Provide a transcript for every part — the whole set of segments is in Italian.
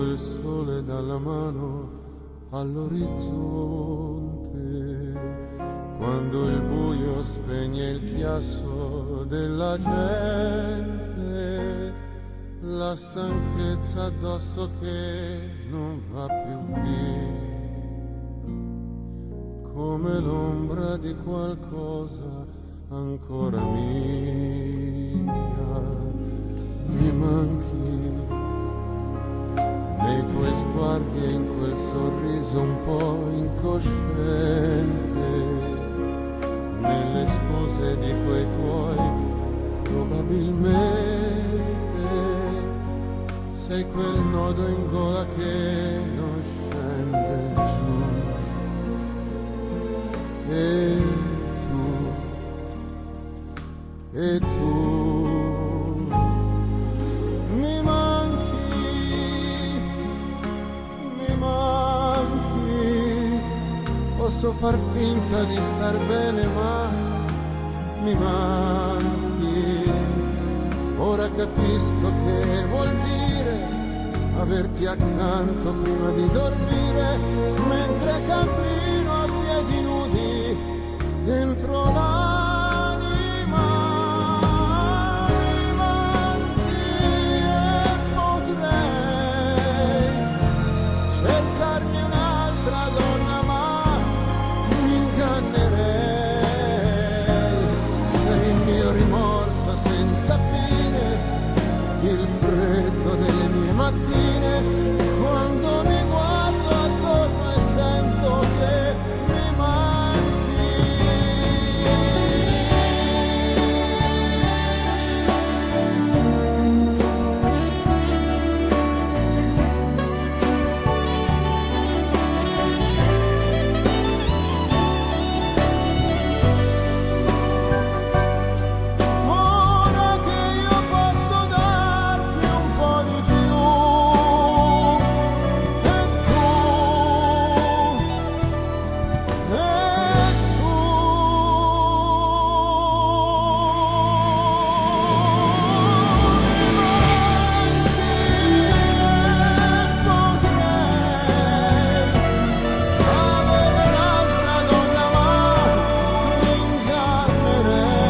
tolgo il sole dalla mano all'orizzonte, quando il buio spegne il chiasso della gente, la stanchezza addosso che non va più via, come l'ombra di qualcosa ancora mia. Mi manchi nei tuoi sguardi e in quel sorriso un po' incosciente, nelle scuse di quei tuoi probabilmente sei quel nodo in gola che non scende giù. E tu mi manchi, posso far finta di star bene ma mi manchi, ora capisco che vuol dire averti accanto prima di dormire, mentre cammino a piedi nudi dentro l'anima. Mi manchi e potrei cercarmi un'altra donna, ma mi ingannerei. Sei il mio rimorso senza fine, il freddo delle mie mattine, quando mi guardo attorno e sento che mi manchi. Ora che io posso darti un po' di più, e tu avere un'altra donna, ma mi ingannerei.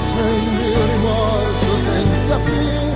Sei il mio rimorso senza fine,